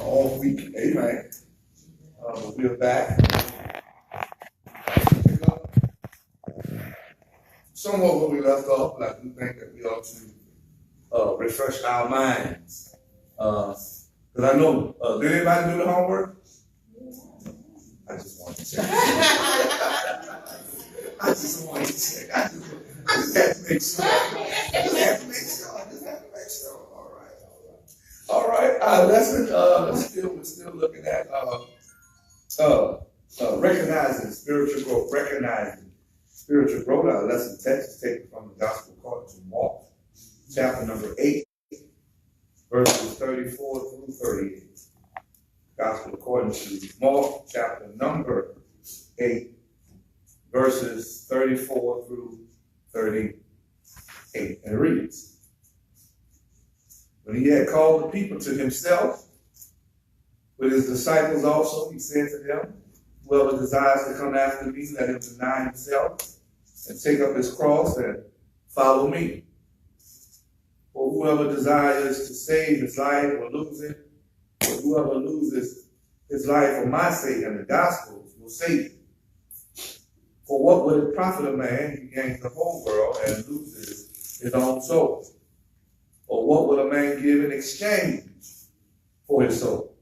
all week. Amen. We're back. Pick up somewhat where we left off, but I do think that we ought to refresh our minds. Because I know, did anybody do the homework? I just wanted to check. I just wanted to check. I just had to make sure. I just had to make sure. All right. Our lesson, we're still looking at recognizing spiritual growth. Recognizing spiritual growth. Our lesson text is taken from the Gospel according to Mark, chapter number 8, verses 34 through 38. Gospel according to Mark, chapter number 8, verses 34 through 38. And it reads, when he had called the people to himself, with his disciples also, he said to them, whoever desires to come after me, let him deny himself and take up his cross and follow me. For whoever desires to save his life will lose it, but whoever loses his life for my sake and the gospel will save it. For what would it profit a man if he gains the whole world and loses his own soul? Or what would a man give in exchange for his soul?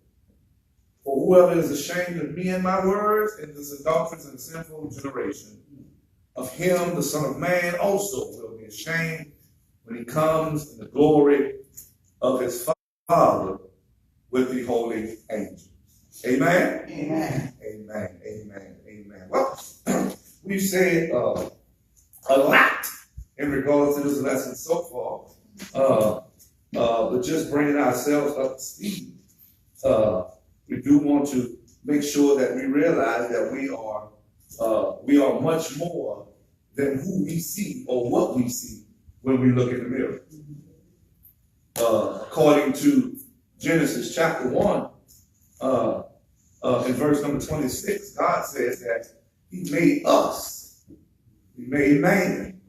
For whoever is ashamed of me and my words in this adulterous and sinful generation, of him the Son of Man also will be ashamed when he comes in the glory of his Father with the holy angels. Amen? Amen. Amen. Amen. Amen. Well, we've said a lot in regards to this lesson so far. But just bringing ourselves up to speed, we do want to make sure that we realize that we are much more than who we see or what we see when we look in the mirror. According to Genesis chapter 1, in verse number 26, God says that he made us, he made man,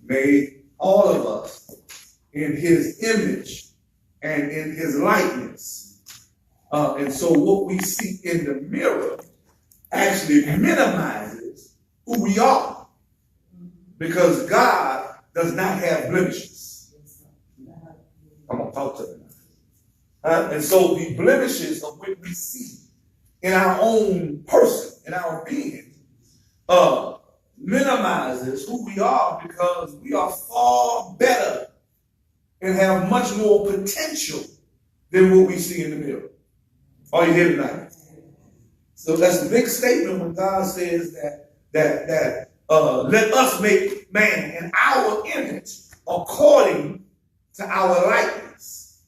made all of us in his image and in his likeness. And so what we see in the mirror actually minimizes who we are, because God does not have blemishes. I'm going to talk to them. And so the blemishes of what we see in our own person, in our being, minimizes who we are, because we are far better and have much more potential than what we see in the mirror. Are you here tonight? So that's the big statement when God says that let us make man in our image according to our likeness.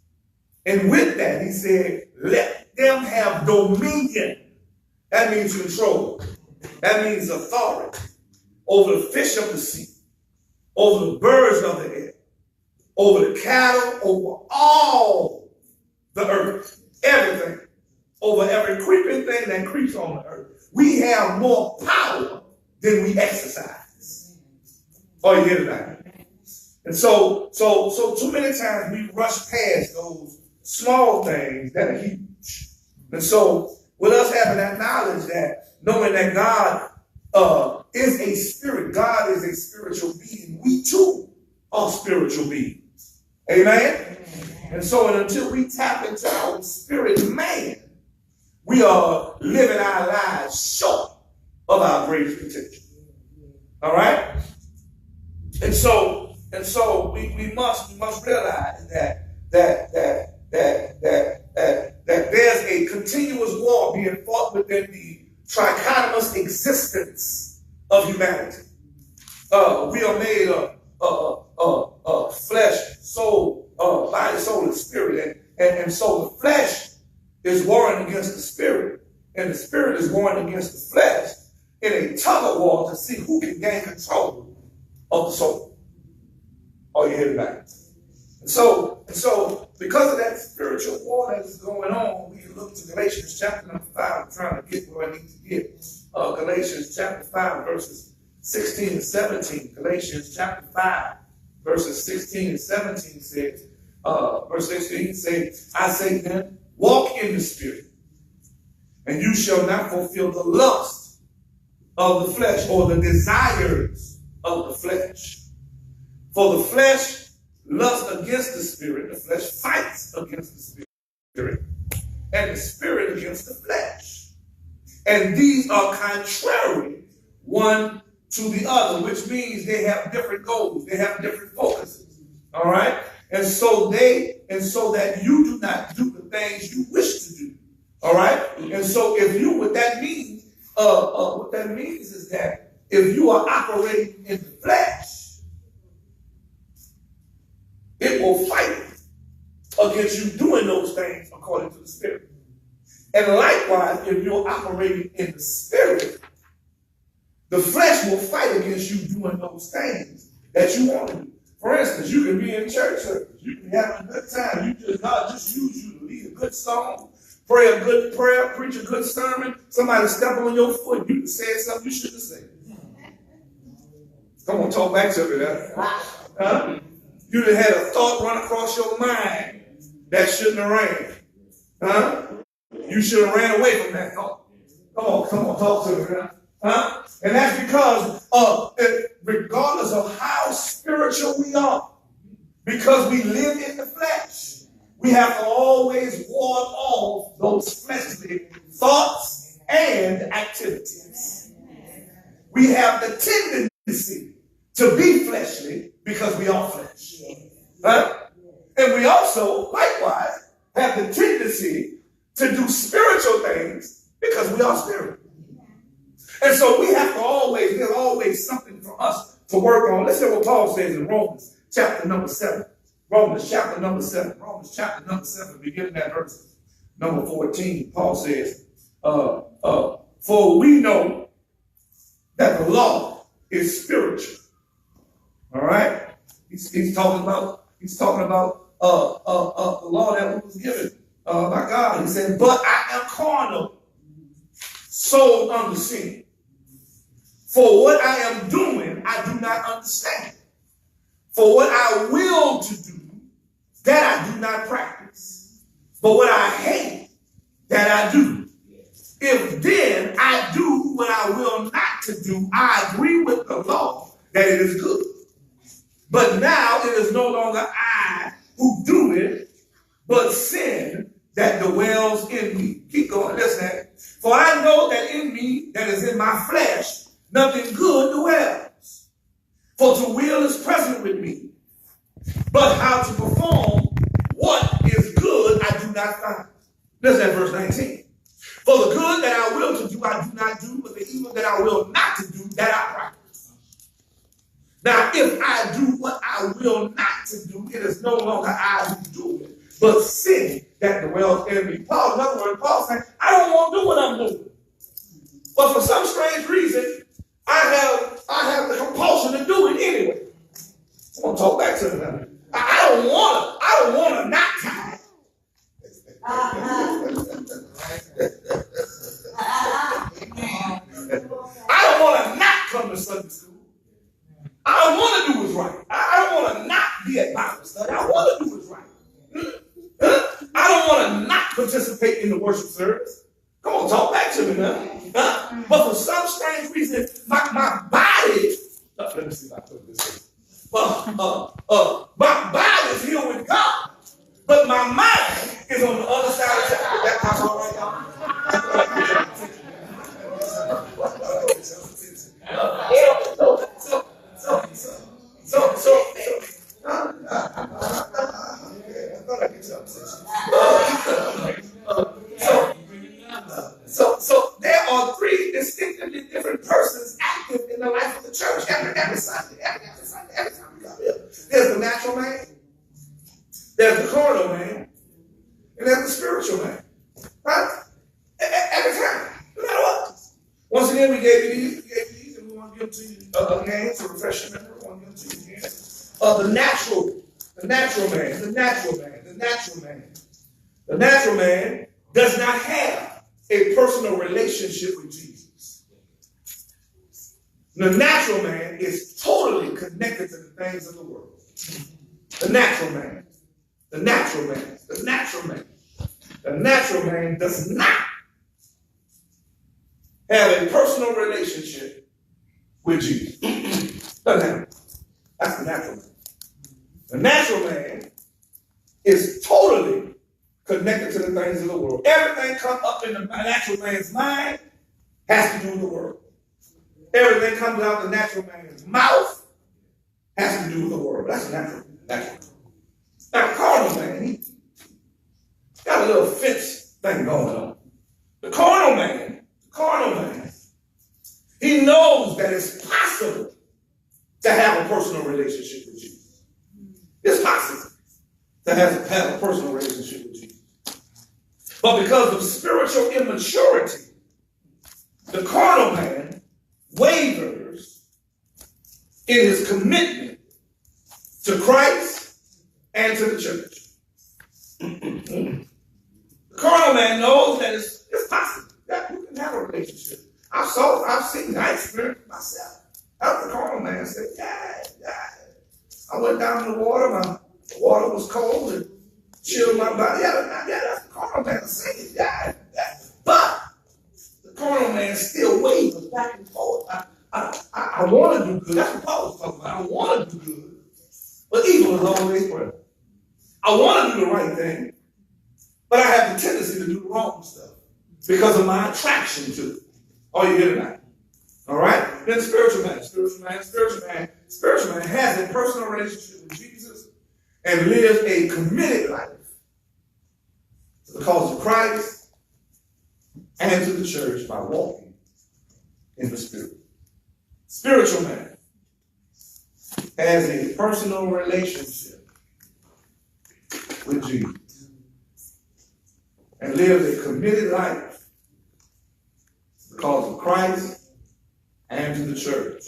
And with that, he said, let them have dominion. That means control. That means authority over the fish of the sea, over the birds of the air, over the cattle, over all the earth, everything, over every creeping thing that creeps on the earth. We have more power than we exercise. Are you here tonight? And so too many times we rush past those small things that are huge. And so with us having that knowledge, that knowing that God is a spirit, God is a spiritual being, we too are spiritual beings. Amen? And so until we tap into our spirit man, we are living our lives short of our greatest potential. All right? And so we must realize that there's a continuous war being fought within the trichotomous existence of humanity. We are made of flesh, soul, body, soul, and spirit. And so the flesh is warring against the spirit, and the spirit is warring against the flesh in a tug of war to see who can gain control of the soul. Are you here tonight? And so because of that spiritual war that is going on, we can look to Galatians chapter number 5. I'm trying to get where I need to get. Galatians chapter 5, verses 16 and 17. Galatians chapter 5, verses 16 and 17 says, verse 16 says, I say then, Walk in the Spirit, and you shall not fulfill the lust of the flesh or the desires of the flesh. For the flesh lusts against the Spirit, the flesh fights against the Spirit, and the Spirit against the flesh. And these are contrary one to the other, which means they have different goals, they have different focuses. All right? And so that you do not do the things you wish to do. All right? And so what that means is that if you are operating in the flesh, it will fight against you doing those things according to the Spirit. And likewise, if you're operating in the Spirit, the flesh will fight against you doing those things that you want to do. For instance, you can be in church service. You can have a good time. God just use you to lead a good song, pray a good prayer, preach a good sermon. Somebody step on your foot. You can say something you shouldn't say. Come on, talk back to me now. You done had a thought run across your mind that shouldn't have ran. You should have ran away from that thought. Come on, talk to me now. And that's because regardless of how spiritual we are, because we live in the flesh, we have to always ward off those fleshly thoughts and activities. We have the tendency to be fleshly because we are flesh. And we also, likewise, have the tendency to do spiritual things because we are spiritual. And so we have to there's always something for us to work on. Listen to what Paul says in Romans chapter number 7. Romans chapter number 7, beginning at verse number 14. Paul says, for we know that the law is spiritual. All right? He's talking about the law that was given by God. He said, but I am carnal, sold under sin. For what I am doing, I do not understand. For what I will to do, that I do not practice. But what I hate, that I do. If then I do what I will not to do, I agree with the law that it is good. But now it is no longer I who do it, but sin that dwells in me. Keep going, listen. For I know that in me, that is in my flesh, nothing good dwells. For to will is present with me, but how to perform what is good I do not find. Listen at verse 19. For the good that I will to do, I do not do, but the evil that I will not to do, that I practice. Now, if I do what I will not to do, it is no longer I who do it, but sin that dwells in me. Paul, in other words, Paul saying, I don't want to do what I'm doing. But for some strange reason, I have the compulsion to do it anyway. I'm going to talk back to them. I don't want to not tie. I don't want to not come to Sunday school. I don't want to do what's right. I don't want to not be at Bible study. I want to do what's right. I don't want to not participate in the worship service. Come on, talk back to me now. But for some strange reason, my body, let me see if I put this in. My body is here with God, but my mind is on the other side of town. That's all right, y'all. So there are three distinctively different persons active in the life of the church every Sunday, every time we come here. There's the natural man, there's the carnal man, and there's the spiritual man. Right? Every time, no matter what. Once again, we gave you these, and we want to give them to you again to refresh your memory. We want to give them to you again. The natural man does not have a personal relationship with Jesus. The natural man is totally connected to the things of the world. The natural man. The natural man does not have a personal relationship with Jesus. Doesn't have it. That's the natural man. The natural man is totally connected to the things of the world. Everything comes up in the natural man's mind has to do with the world. Everything comes out the natural man's mouth has to do with the world. That's natural. Natural. Now, the carnal man, he got a little fence thing going on. The carnal man, he knows that it's possible to have a personal relationship with Jesus. It's possible to have a personal relationship with Jesus. But because of spiritual immaturity, the carnal man wavers in his commitment to Christ and to the church. The carnal man knows that it's possible that you can have a relationship. I've seen, I experienced it myself. After the carnal man said, yeah. I went down in the water, the water was cold and chilled my body. Yeah, that's the carnal man saying, yeah. But the carnal man still wavers back and forth. I want to do good. That's what Paul was talking about. I want to do good. But evil is always present. I want to do the right thing, but I have the tendency to do the wrong stuff because of my attraction to it. Are you here tonight? All right? Then spiritual man has a personal relationship with Jesus and lives a committed life to the cause of Christ and to the church by walking in the Spirit. Spiritual man has a personal relationship with Jesus and lives a committed life to the cause of Christ and to the church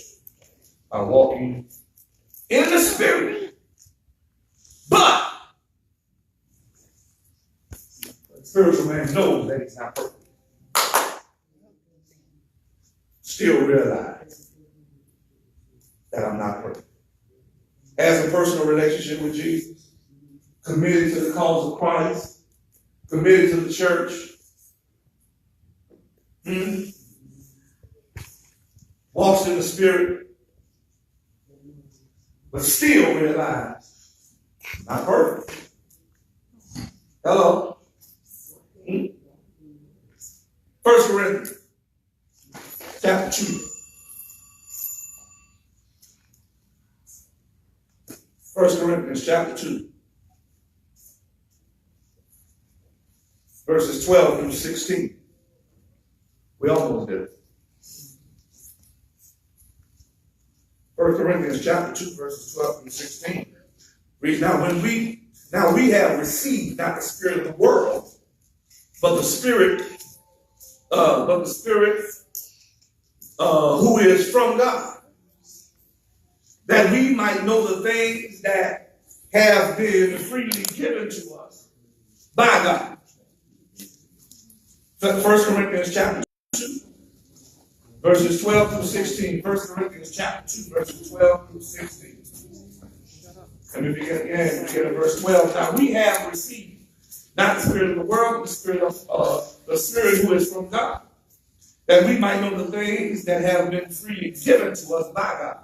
by walking in the Spirit. But the spiritual man knows that he's not perfect. Still realize that I'm not perfect. Has a personal relationship with Jesus, committed to the cause of Christ, committed to the church. Walks in the Spirit, but still realize not perfect. Hello. 1 Corinthians chapter 2. 1 Corinthians chapter 2. Verses 12 through 16. We almost did it. 1 Corinthians chapter 2, verses 12 through 16. Reads, now we have received not the spirit of the world, but the Spirit who is from God, that we might know the things that have been freely given to us by God. 1 Corinthians chapter 2, verses 12 through 16. 1 Corinthians chapter 2, verses 12 through 16. Let me begin again. Begin at verse 12. Now we have received not the spirit of the world, but the Spirit who is from God, that we might know the things that have been freely given to us by God.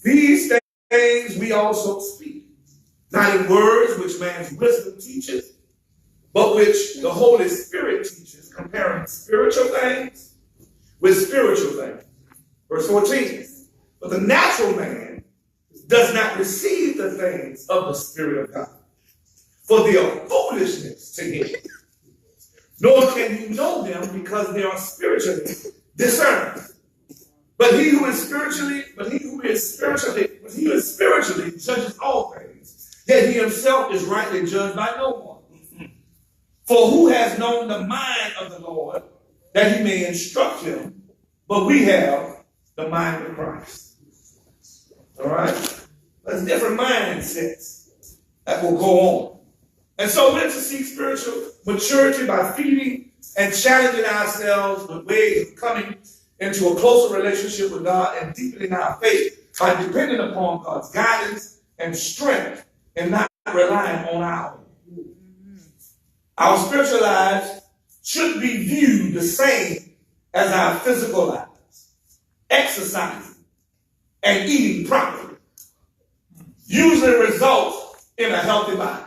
These things we also speak, not in words which man's wisdom teaches, but which the Holy Spirit teaches, comparing spiritual things with spiritual things. Verse 14. But the natural man does not receive the things of the Spirit of God, for they are foolishness to him. Nor can he know them because they are spiritually discerned. But he who is spiritually judges all things, yet he himself is rightly judged by no one. For who has known the mind of the Lord that he may instruct him? But we have the mind of Christ. All right? There's different mindsets that will go on. And so we're to seek spiritual maturity by feeding and challenging ourselves with ways of coming into a closer relationship with God and deepening our faith by depending upon God's guidance and strength and not relying on Our spiritual lives should be viewed the same as our physical lives. Exercising and eating properly usually results in a healthy body.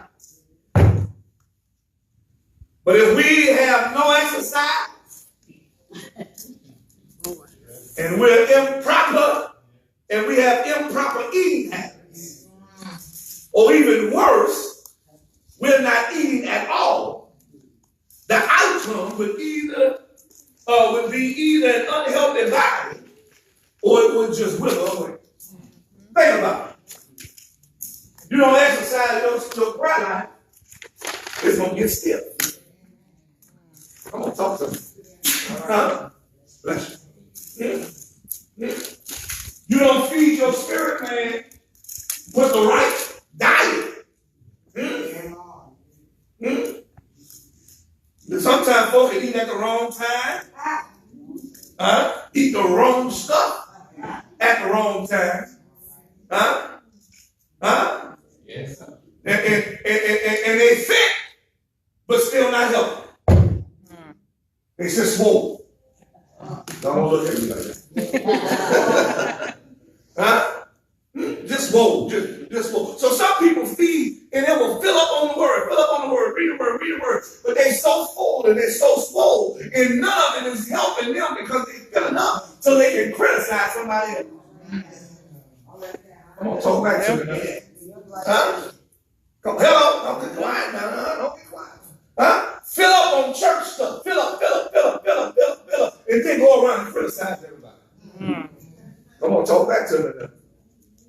But if we have no exercise and we're improper and we have improper eating habits, or even worse, we're not eating at all, the outcome would be either an unhealthy body or it would just wither away. Think about it. You don't exercise your prayer life, it's going to get stiff. Come on, talk to me. Bless you. Yeah. You don't feed your spirit, man, with the right diet. Sometimes folks eat at the wrong time. Eat the wrong stuff at the wrong time. Yes. And they fit, but still not healthy. They just swole. Don't look at me like that. Just swole. Just swole. So some people feed and they will fill up on the word, read the word. But they're so full and they're so swole, and none of it is helping them because they fill enough so they can criticize somebody else. I'm going to talk back to you now. Come, hello, don't get quiet now. Don't get quiet. Fill up on church stuff. Fill up. And then go around and criticize everybody. Come on, talk back to me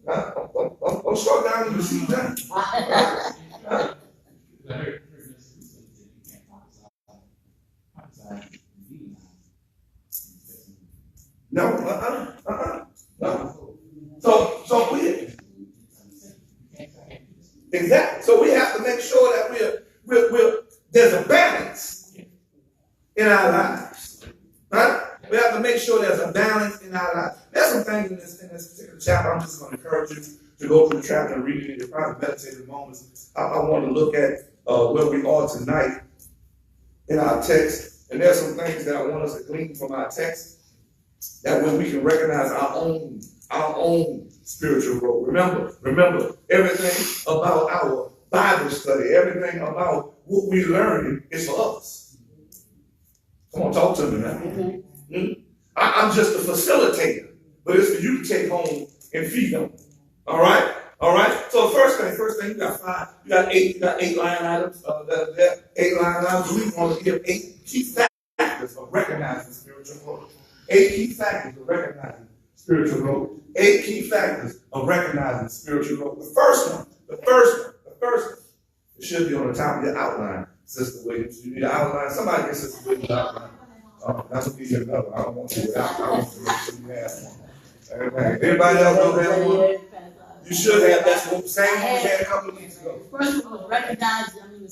now. Don't struggle down in the seat now. No. So we exactly. So we have to make sure that there's a balance in our lives. Right? We have to make sure there's a balance in our lives. There's some things in this particular chapter. I'm just going to encourage you to go through the chapter and read it in your private meditative moments. I want to look at where we are tonight in our text. And there's some things that I want us to glean from our text, that when we can recognize our own spiritual growth. Remember, everything about our Bible study, everything about what we learn is for us. Come on, talk to me now. I'm just a facilitator, but it's for you to take home and feed them. All right. So first thing, you got eight line items. 8 line items. We want to give 8 key factors of recognizing spiritual growth. 8 key factors of recognizing spiritual growth. 8 key factors of recognizing spiritual growth. The first one, it should be on the top of your outline, Sister Williams. You need an outline. Somebody get Sister Williams' outline. That's what you another. I don't want you without. I want to make sure you have one. Anybody else know that one? You should have. That's the same one we had a couple of weeks ago. First one was recognizing the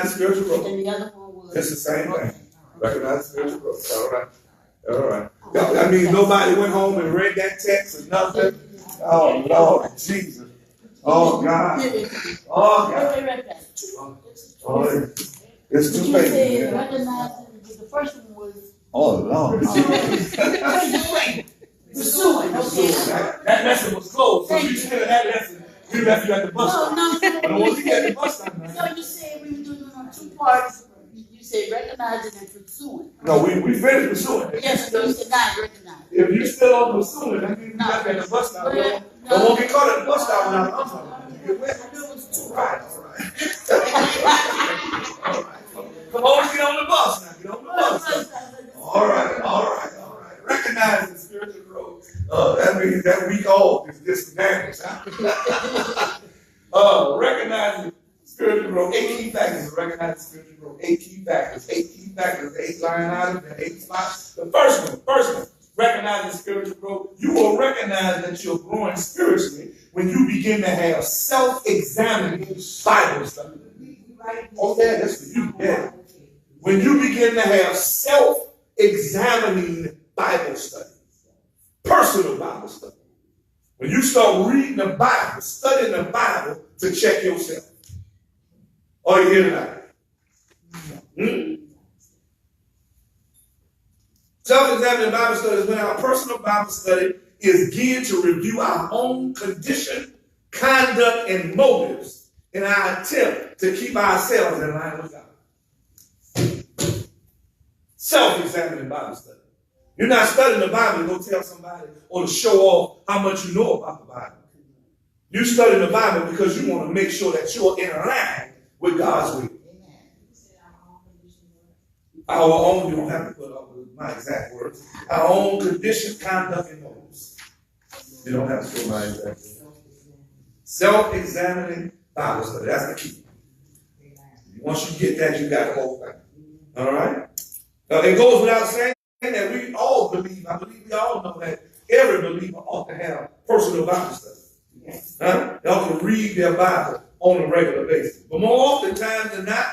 spiritual growth. And the other one was. It's the same thing. Recognize the spiritual growth. All right. That means nobody went home and read that text or nothing. Oh, Lord Jesus. Oh, God. Oh, it's too late. Recognizing the first one was. Oh, Lord. Pursuing. That lesson was closed. So you said that lesson. You left you at the bus stop. No. But once you get at the bus stop, man. So you said we were doing it on 2 parts. You said recognizing and pursuing. No, we finished pursuing. Yes, so you said not recognizing. If you still on pursuing, that means you left at the bus stop. Don't get caught at the bus stop without the bus stop. You get wet. Right. Come on, get on the bus now. Get on the bus. All right. Recognizing spiritual growth. That means that week off is disadvantage. Recognizing spiritual growth. 8 key factors of recognizing spiritual growth. 8 key factors. 8 line items, and 8 spots. The first one. Recognizing spiritual growth. You will recognize that you're growing spiritually when you begin to have self-examining Bible study. Oh, yeah, that's for you. Yeah. When you begin to have self-examining Bible study, personal Bible study. When you start reading the Bible, studying the Bible to check yourself. Are you here tonight? Self-examining Bible study is when our personal Bible study is geared to review our own condition, conduct, and motives in our attempt to keep ourselves in line with God. Self-examining Bible study. You're not studying the Bible to go tell somebody or to show off how much you know about the Bible. You study the Bible because you want to make sure that you're in line with God's will. Our own, you don't have to put up with my exact words. Our own condition, conduct, and motives. You don't have to put my exact words. Self-examining Bible study. That's the key. Once you get that, you got the whole thing. All right? Now, it goes without saying that we all believe, I believe we all know that every believer ought to have personal Bible study. Huh? They ought to read their Bible on a regular basis. But more often times than not,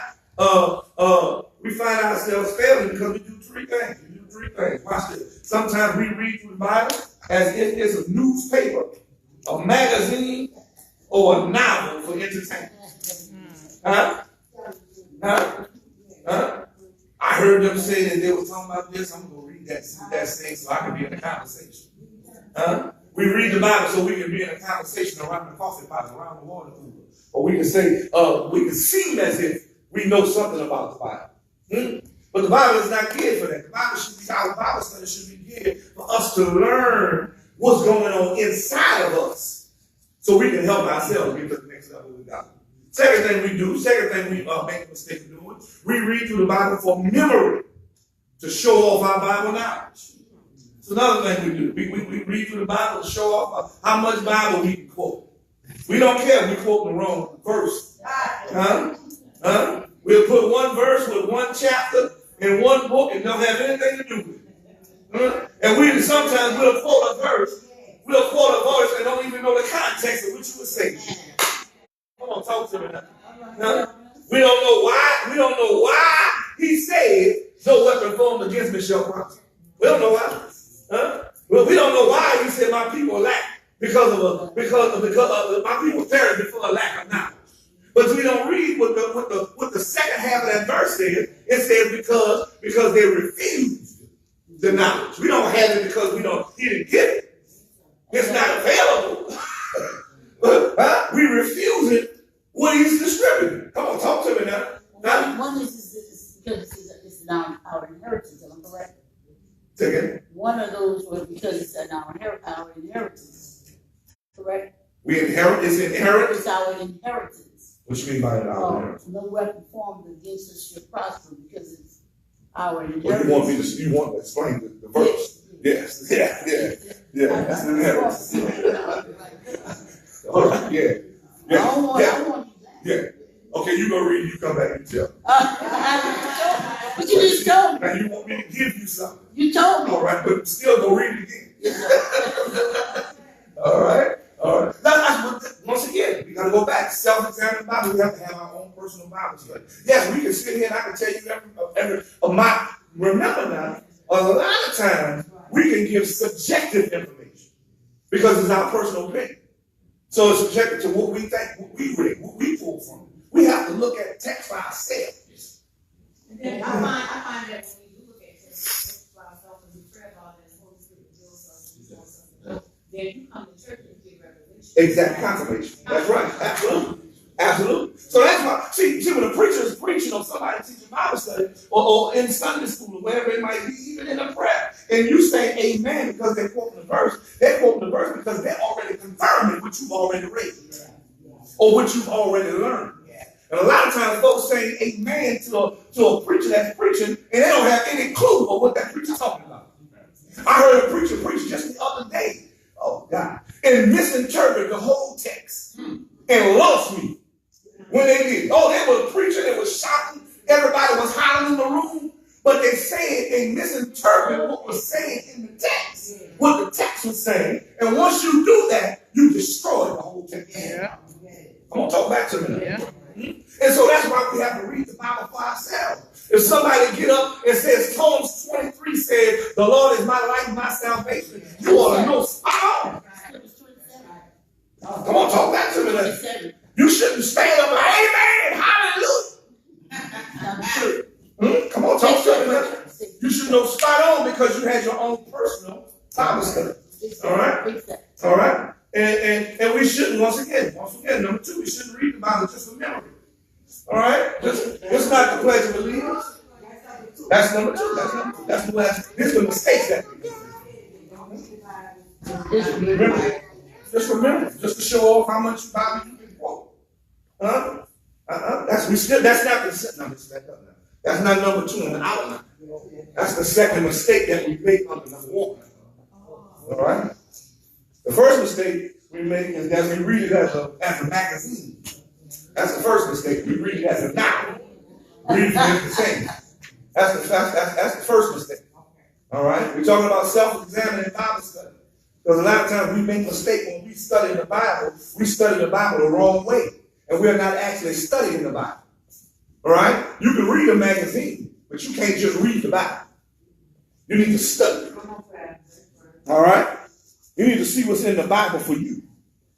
we find ourselves failing because we do three things. We do three things. Watch this. Sometimes we read through the Bible as if it's a newspaper, a magazine, or a novel for entertainment. Huh? Huh? Huh? I heard them say that they were talking about this. I'm going to read that thing so I can be in a conversation. Huh? We read the Bible so we can be in a conversation around the coffee pot, around the water cooler. Or we can say, we can seem as if we know something about the Bible. But the Bible is not geared for that. The Bible should be, our Bible study should be geared for us to learn what's going on inside of us so we can help ourselves get to the next level with God. Second thing we make a mistake of doing, we read through the Bible for memory, to show off our Bible knowledge. It's another thing we do. We read through the Bible to show off how much Bible we can quote. We don't care if we quote the wrong verse. Huh? Huh? We'll put one verse with one chapter in one book and don't have anything to do with it. Huh? And sometimes we'll quote a verse and don't even know the context of which you were saying. Come on, talk to me now. Huh? We don't know why he said, no weapon formed against me shall prosper. We don't know why. Huh? Well, we don't know why he said my people lack because of my people perish before a lack of knowledge. But we don't read what the second half of that verse says. It says because they refused the knowledge. We don't have it because he didn't get it. It's not available. We refuse it when he's distributed. Come on, talk to me now. One is because it's now our inheritance, am I correct? Second. One of those was because it's our inheritance. Correct? It's our inheritance. What you mean by our inheritance? No weapon formed against us shall prosper because it's our inheritance. Well, you want to explain the verse? Yes. Yeah. That's an inheritance. All right. Yeah. I don't want you that. Yeah. Okay, you go read. You come back and tell. But you just told me. Now you want me to give you something. You told me. All right, but still go read it again. All right. Once again, we got to go back. Self-examining Bible. We have to have our own personal Bible study. Yes, we can sit here and I can tell you remember now, a lot of times we can give subjective information because it's our personal opinion. So it's subjective to what we think, what we read, what we pull from. We have to look at text for ourselves. And then I find that when we do look at text for ourselves and we pray about it, and the Holy Spirit reveals something, then you come to church and get revelation. Exact confirmation. That's right. Absolutely. So that's why, see when the preacher is preaching or somebody teaching Bible study or in Sunday school or wherever it might be, even in a prayer, and you say amen because they're quoting the verse, because they're already confirming what you've already read or what you've already learned. And a lot of times folks say amen to a preacher that's preaching and they don't have any clue of what that preacher's talking about. I heard a preacher preach just the other day, oh God, and misinterpreted the whole text and lost me when they did. Oh, they were preaching, they were shouting, everybody was hollering in the room, but they misinterpreted what was saying in the text, what the text was saying. And once you do that, you destroy the whole text. Yeah. I'm going to talk back to me. Yeah. And so that's why we have to read the Bible for ourselves. If somebody get up and says, Psalms 23 says, the Lord is my light and my salvation, you ought to know spot on. Come on, talk back to me. You shouldn't stand up and amen, hallelujah. know, spot on because you had your own personal Bible study. All right? All right? And we shouldn't, once again, number two, we shouldn't read the Bible just for memory. All right? It's not the Pledge of Allegiance. That's number two. That's the last. This is the mistakes that we make. Just remember, just to show off how much Bible you can quote. That's not number two in the outline. That's the second mistake that we make under number one. All right? The first mistake we make is that we read it as a magazine. That's the first mistake. We read it as a novel. Read it the same. That's the first mistake. All right? We're talking about self-examining Bible study. Because a lot of times we make a mistake when we study the Bible. We study the Bible the wrong way. And we're not actually studying the Bible. All right? You can read a magazine, but you can't just read the Bible. You need to study it. All right? You need to see what's in the Bible for you.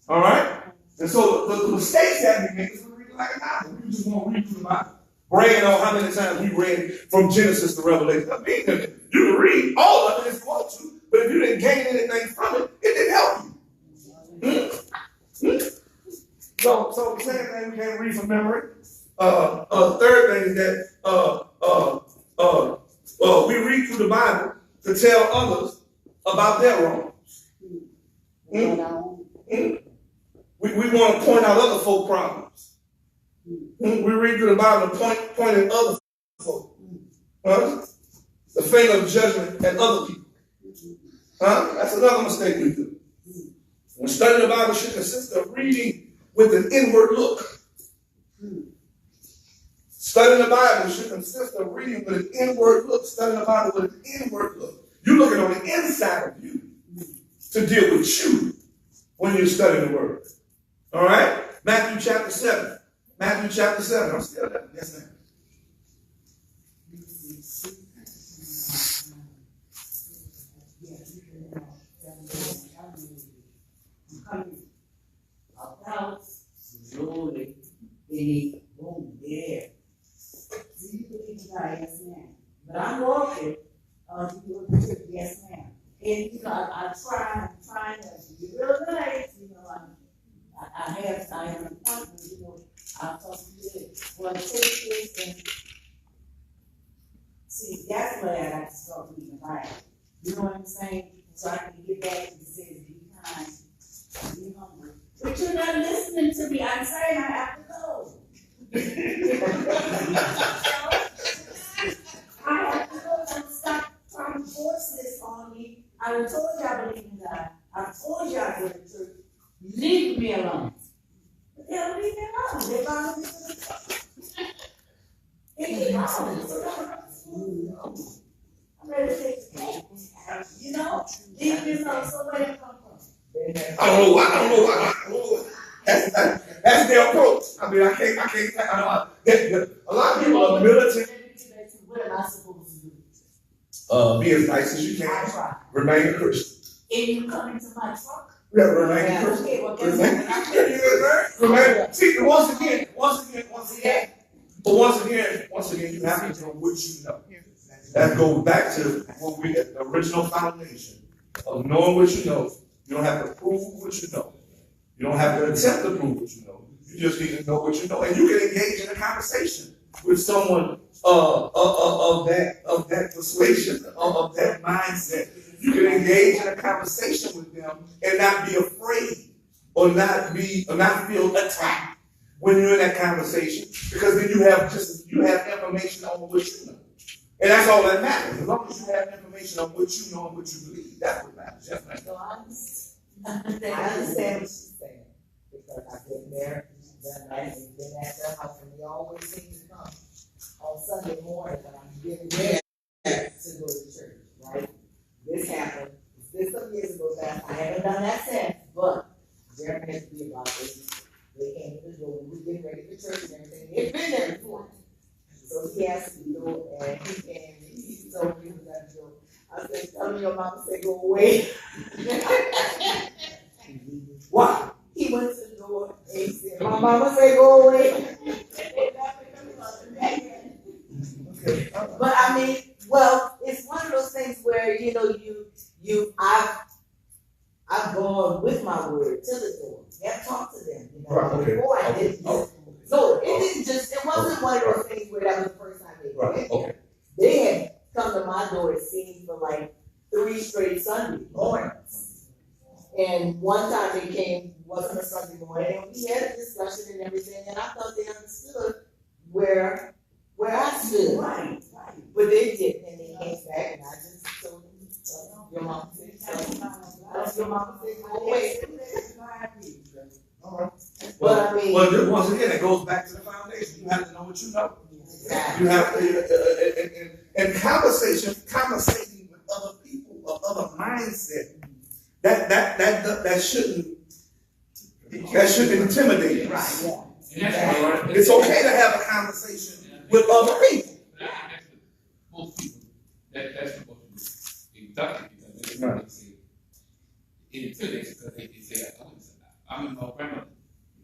All right? And so the mistakes that we make is we read it like a novel. We just want to read through the Bible. Bragging on how many times we read from Genesis to Revelation. I mean, you can read all of it if you want to, but if you didn't gain anything from it, it didn't help you. So the second thing we can't read from memory. Third thing is that we read through the Bible to tell others about their wrongs. We want to point out other folk problems. We read through the Bible to point at other folk. The finger of judgment at other people. That's another mistake we do. When studying the Bible should consist of reading with an inward look. Studying the Bible should consist of reading with an inward look. Studying the Bible with an inward look. You're looking on the inside of you to deal with you when you're studying the Word. All right? Matthew chapter 7. Matthew chapter 7. I'm still there. Yes, ma'am. About slowly in room there. Do you believe in God? Yes, ma'am. But I'm walking. Yes, ma'am. And you know, I'm trying to be real nice. You know, I have an appointment. You know, I'm supposed to do it. Well, take this and see. That's what I got to start reading the Bible. You know what I'm saying? So I can get back to the says, be kind, be humble. But you're not listening to me. I'm saying I have to go. I have to go. Don't stop trying to force this on me. I told you I believe in God. I told you I go to church. Leave me alone. But they'll leave me alone. They're bound to the church. They keep on. I'm ready to take the cake. You know? Leave me alone. So where you come from? I don't know why. That's their approach. I mean, I can't. A lot of people are militant. What am I supposed to do? Be as nice as you can. Remain a Christian. And you come into my truck? Yeah, remain a Christian. Okay, well, See, once again, you have to know what you know. That goes back to what we had, the original foundation of knowing what you know. You don't have to prove what you know. You don't have to attempt to prove what you know. You just need to know what you know. And you can engage in a conversation with someone of that persuasion, of that mindset. You can engage in a conversation with them and not be afraid or not feel attacked when you're in that conversation, because then you have information on what you know. And that's all that matters. As long as you have information on what you know and what you believe, that's what matters. Yes, ma'am. So I understand what she's saying, because I've been there, done that, and been at their house, and we always seem to come on Sunday morning when I'm getting there to go to church, right? This happened, this some years ago, that I haven't done that since, but Jeremy has to be about this. They came to the door, we were getting ready for church and everything, they've been there before. So he asked me to go, and he came, and he told me he was going to go. I said, tell me your mama said go away. Why? He went to the door and he said, my mama said go away. Okay. But I mean, Well, it's one of those things where, you know, I've gone with my word to the door. Have talked to them, you know. Right, okay. Before I didn't. No, it didn't just, it wasn't one of those things where that was the first time they did it. Okay. They had come to my door, it seemed, for like 3 straight Sunday mornings. And one time they came, wasn't a Sunday morning, and we had a discussion and everything, and I thought they understood where I stood. Right. But they didn't, and they came back, and I just told them, your mom said, your mom said, go away. All right. But I mean, Well, once again, it goes back to the foundation. You have to know what you know. exactly. You have to, and conversating with other people of other mindset. That shouldn't intimidate us. Right. Yeah. All right? It's okay to have a conversation with other people. Most people, that's supposed to be inducted because they Right. say it intimidates because they say, I'm in my grandmother.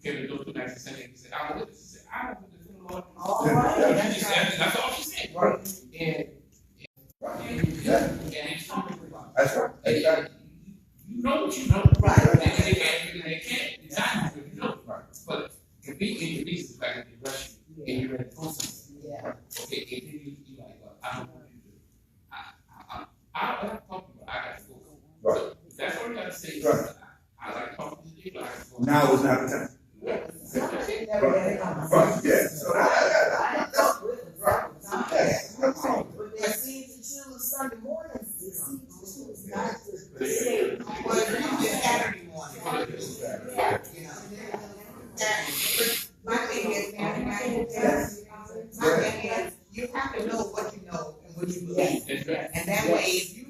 You came to those 2 nights and said, I don't witness. She said, I don't witness to the Lord. All right. That's all she said. Right. And it's something about That's right. Exactly. you know what you know. Right. And they can't design it because you know. Right. But if we introduce the fact that they rush you and you're in the process, Yeah. okay, and then you like, well, I don't want you to. I don't have to talk to you, but I got to go. Right. So that's what we got to say. Right. I like talking to you, but I got to go. Now is not the time. Somebody never had a conversation. Right. Yeah. So I talked with them several times. But they seem to choose Sunday mornings. They seem to choose not to say, well, you just Saturday morning. You know. My thing is, my thing is, you have to know what you know and what you believe. That's right. And that way, if you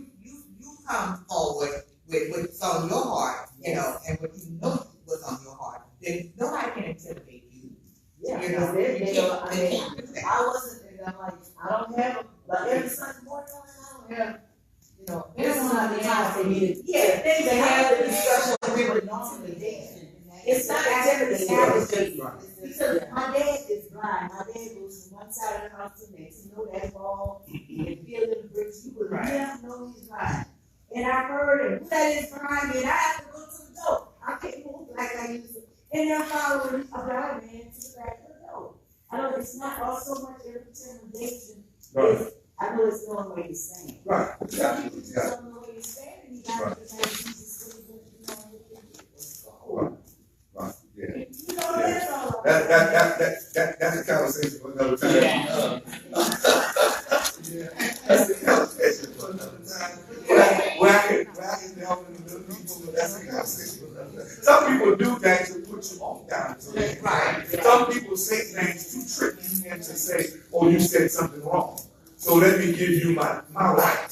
come forward with what's on your heart, you know, and what you know was on your heart, then nobody can intimidate you. Yeah, You know, they you know, I can't mean, do that. I wasn't, and I'm like, I don't have, like, every Sunday morning, I don't have, you know, this is not the time for me to, Yeah, things they have the happen. discussion We with would the normally do. It's not intimidating, it's just, Right. because my dad is blind, my dad goes from one side of the house to the next, you know that ball, and feel the bricks, you would Right. never know he's blind. And I heard him, that is behind me, and I have to go to the door, I can't move like I used to, and they're following a blind man to the back of the door. I know it's not all so much intimidation, Right. it's, I know it's knowing where you stand. Right. Some Exactly. people just don't know where you stand, and you got to just have Jesus with you, you know, with you. Right. Right. Yeah. You know, that's all. That's a conversation for another time. That's a conversation for another time. Where I can help in the people, but that's a conversation for another time. Some people do things to put you off down. Right. Some people say things to trick you into say, oh, you said something wrong. So let me give you my right.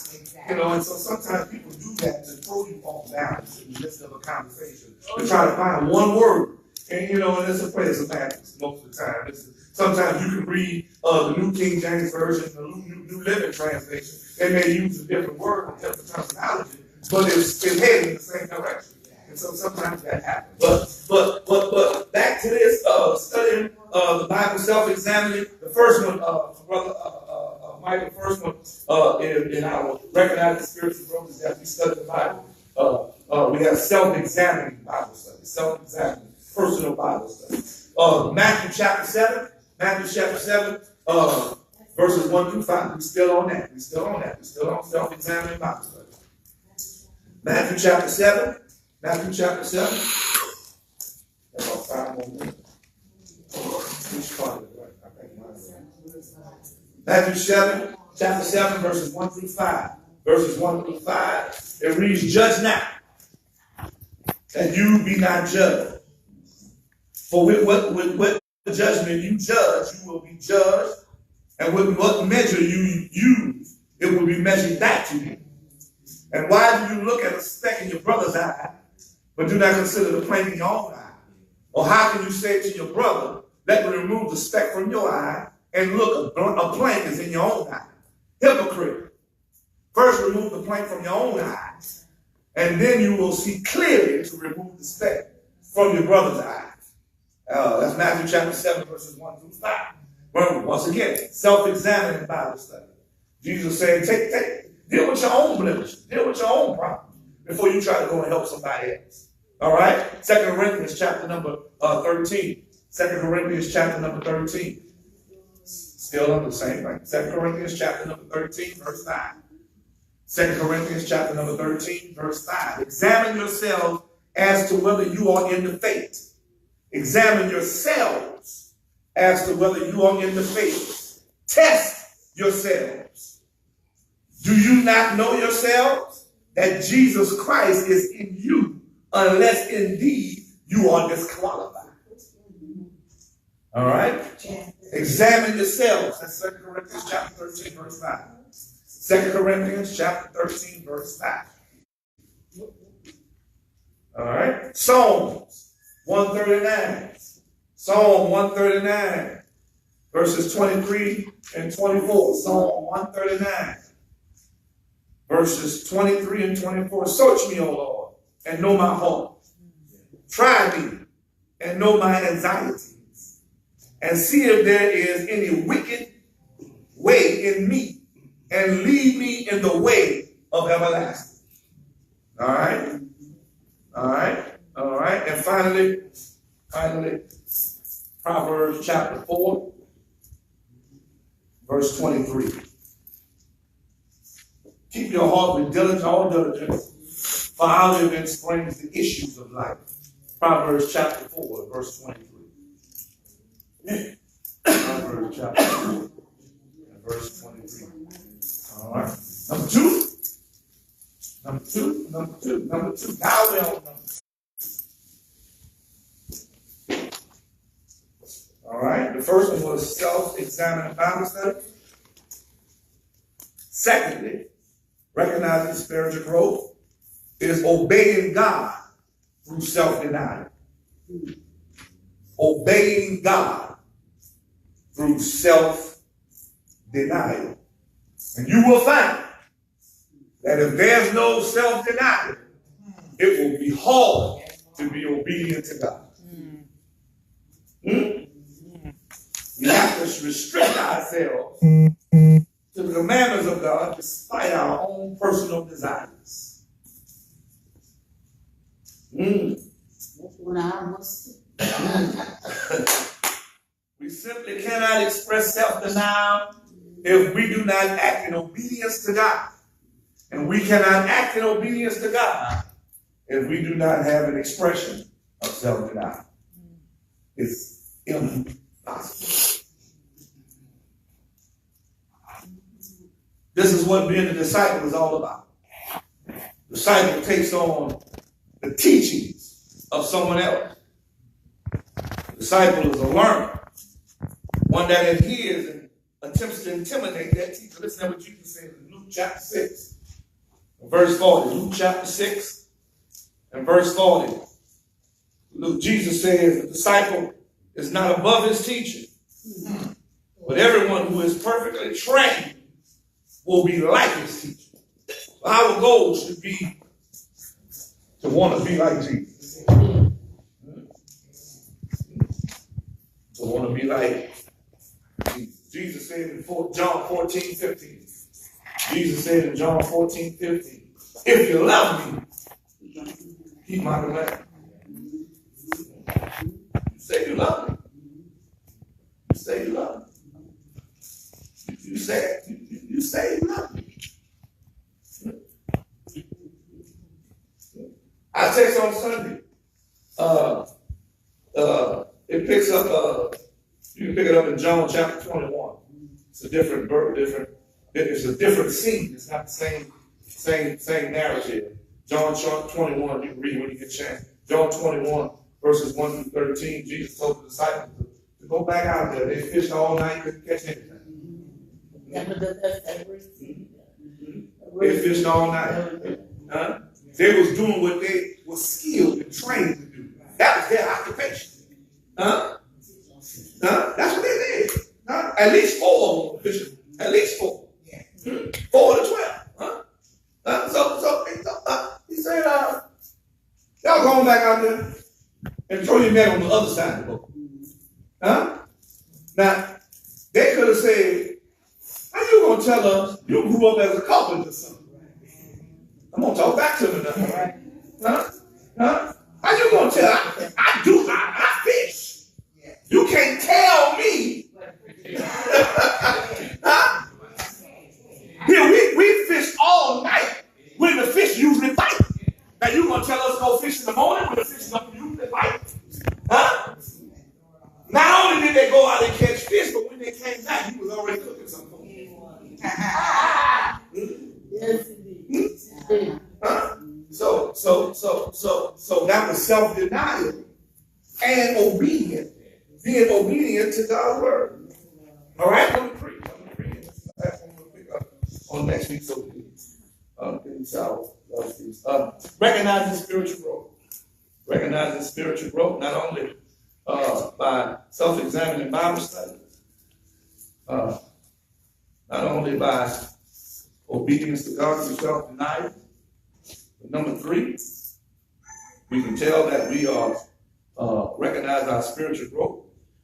You know, and so sometimes people do that to throw you off balance in the midst of a conversation. To try to find one word. And you know, and it's a place of madness most of the time. Sometimes you can read the New King James Version, the New Living Translation. They may use a different word or different terminology, but it's heading in the same direction. And so sometimes that happens. But back to this studying the Bible, self-examining. The first one, Brother Michael, the first one in our recognizing spiritual growth is that we study the Bible. We have self-examining Bible study, self-examining personal Bible study. Matthew chapter 7, verses 1 through 5. We're still on that. We're still on self-examining Bible study. Matthew chapter 7. That's about 5 more minutes. Which part of it? I think mine is right. Matthew chapter 7, verses 1 through 5. Verses 1 through 5. It reads, "Judge not, that you be not judged. For with what judgment you judge, you will be judged. And with what measure you use, it will be measured back to you. And why do you look at a speck in your brother's eye, but do not consider the plank in your own eye? Or how can you say to your brother, let me remove the speck from your eye, and look, a plank is in your own eye? Hypocrite. First remove the plank from your own eye, and then you will see clearly to remove the speck from your brother's eye." That's Matthew chapter 7, verses 1 through 5. Well, once again, self-examining Bible study. Jesus said, deal with your own blemishes, deal with your own problems before you try to go and help somebody else. All right? 2 Corinthians chapter number 13. 2 Corinthians chapter number 13. Still on the same thing. 2 Corinthians chapter number 13, verse 5. 2 Corinthians chapter number 13, verse 5. Examine yourselves as to whether you are in the faith. Examine yourselves as to whether you are in the faith. Test yourselves. Do you not know yourselves that Jesus Christ is in you, unless indeed you are disqualified? All right? Examine yourselves. That's 2 Corinthians chapter 13, verse 5. 2 Corinthians chapter 13, verse 5. All right? Psalms 139. Psalm 139, verses 23 and 24. Psalm 139, verses 23 and 24. Search me, O Lord, and know my heart. Try me and know my anxieties, and see if there is any wicked way in me, and lead me in the way of everlasting. All right? All right? All right? And finally, Proverbs chapter 4, verse 23. Keep your heart with diligence, all diligence, for out of it springs the issues of life. Proverbs chapter 4, verse 23. Proverbs chapter 4, verse 23. All right. Number two. Now we're on number two. All right. The first one was self-examining Bible study. Secondly, recognizing spiritual growth is obeying God through self-denial. Obeying God through self-denial. And you will find that if there's no self-denial, it will be hard to be obedient to God. We have to restrict ourselves to the commandments of God despite our own personal desires. That's what I must do. We simply cannot express self-denial if we do not act in obedience to God. And we cannot act in obedience to God if we do not have an expression of self-denial. It's impossible. This is what being a disciple is all about. The disciple takes on the teachings of someone else. The disciple is a learner, one that adheres and attempts to intimidate that teacher. Listen to what Jesus said in Luke chapter 6, verse 40. Luke chapter 6 and verse 40. Jesus says the disciple is not above his teacher, but everyone who is perfectly trained will be like his teacher. Our goal should be to want to be like Jesus. To want to be like Jesus. Jesus said in John 14:15. Jesus said in John 14:15, if you love me, keep my commandments. You say you love me. You say you love me. You say you love me. I text on Sunday. It picks up. You can pick it up in John chapter 21. It's a different It's a different scene. It's not the same narrative. John 21. You can read when you get a chance. John 21 verses 1 through 13. Jesus told the disciples to go back out there. They fished all night, couldn't catch anything. They fished all night. They was doing what they were skilled and trained to do. That was their occupation. That's what they did. At least 4 of them were fishing. At least 4. 4 to 12. So he said, y'all going back out there and throw your net on the other side of the boat. Now, they could have said, how you going to tell us You grew up as a couple or something. I'm gonna talk back to me now. Huh? Huh? How you gonna tell? I fish. You can't tell me. Huh? Here we fish all night when the fish usually bite. Now you gonna tell us to go fish in the morning when the fish don't usually bite? Huh? Not only did they go out and catch fish, but when they came back, he was already cooking something. Yes, indeed. Huh? So that was self-denial and obedience. Being obedient to God's word. All right, let me preach. That's what we'll pick up on next week's obedience. Recognizing spiritual growth. Recognizing spiritual growth, not only by self-examining Bible study, not only by obedience to God through self-denial, but number 3, we can tell that we are recognize our spiritual growth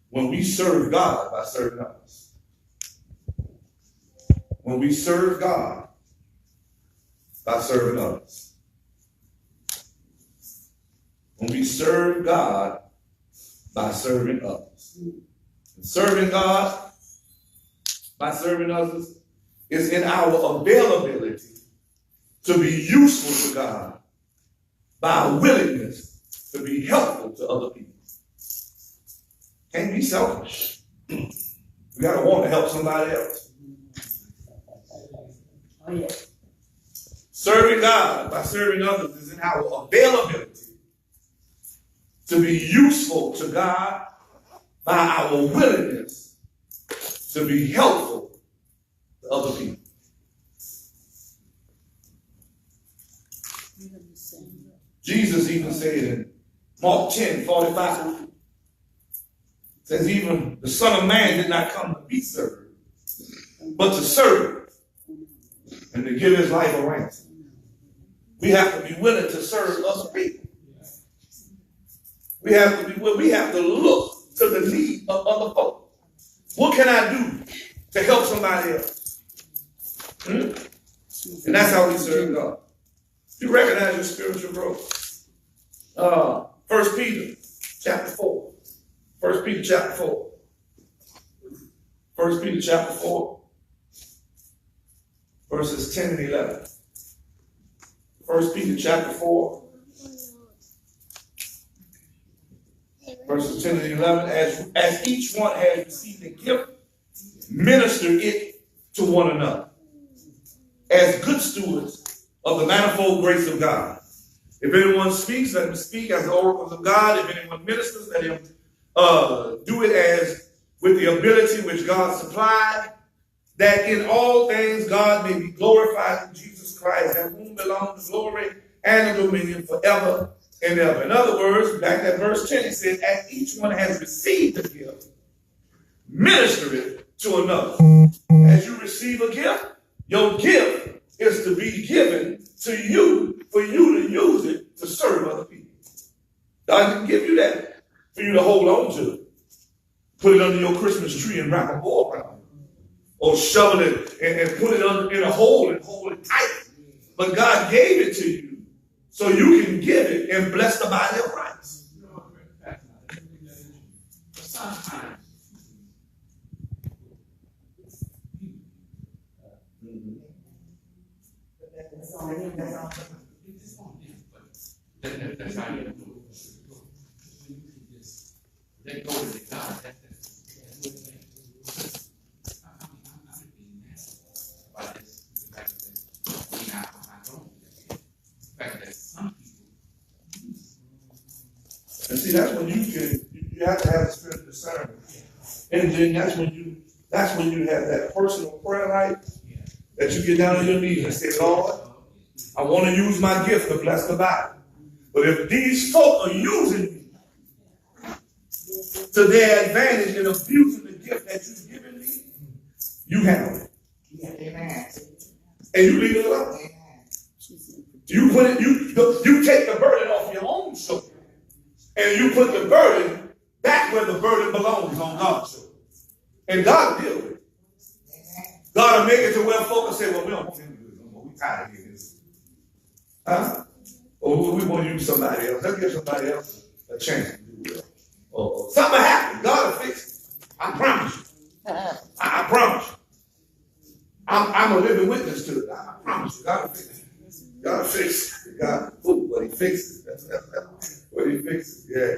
when we serve God by serving others. When we serve God by serving others. When we serve God by serving others. And serving God by serving others is in our availability to be useful to God by our willingness to be helpful to other people. Can't be selfish. We got to want to help somebody else. Oh, yeah. Serving God by serving others is in our availability to be useful to God by our willingness to be helpful to other people. Jesus even said in Mark 10:45, says even the Son of Man did not come to be served, but to serve and to give his life a ransom. We have to be willing to serve other people. We have to look to the need of other folk. What can I do to help somebody else? And that's how we serve God. You recognize your spiritual growth. 1 Peter chapter 4. 1 Peter chapter 4. 1 Peter chapter 4. Verses 10 and 11. 1 Peter chapter 4. Verses 10 and 11. As each one has received a gift, minister it to one another as good stewards of the manifold grace of God. If anyone speaks, let him speak as the oracles of God. If anyone ministers, let him do it as with the ability which God supplied, that in all things God may be glorified in Jesus Christ, at whom belongs the glory and the dominion forever and ever. In other words, back at verse 10, it says, as each one has received a gift, minister it to another. As you receive a gift, your gift is to be given to you for you to use it to serve other people. God didn't give you that for you to hold on to. Put it under your Christmas tree and wrap a ball around it. Or shovel it and put it in a hole and hold it tight. But God gave it to you so you can give it and bless the body of Christ. Sometimes that's how you do it. Let go of the God. And see, that's when you have to have a spirit of discernment. And then that's when you have that personal prayer life that you get down on your knees and say, Lord, I want to use my gift to bless the body. But if these folk are using me to their advantage and abusing the gift that you've given me, you handle it. Amen. And you leave it alone. You take the burden off your own shoulder. And you put the burden back where the burden belongs, on God's shoulder. And God will deal with it. God will make it to where folks say, well, we don't want him to do it no more. We tired of getting this. Huh? Or we want to use somebody else. Let's give somebody else a chance to do it. Or something happened. God will fix it. I promise you. I promise you. I'm a living witness to it. I promise you. God will fix it. God will fix it. God, what he fixes. What he fixes. Yeah.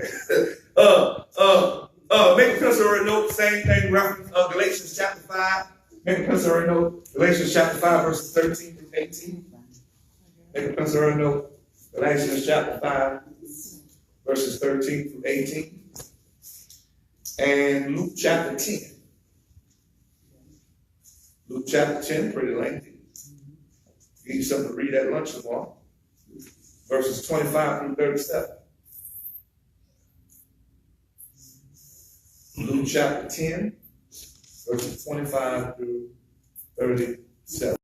Make a pencil note, same thing, reference Galatians chapter 5. Make a pencil note, Galatians chapter 5, verses 13 through 18. Make a pencil note, Galatians chapter 5, verses 13 through 18. And Luke chapter 10. Luke chapter 10, pretty lengthy. Give you something to read at lunch tomorrow. Verses 25 through 37. Luke chapter 10, verses 25 through 37.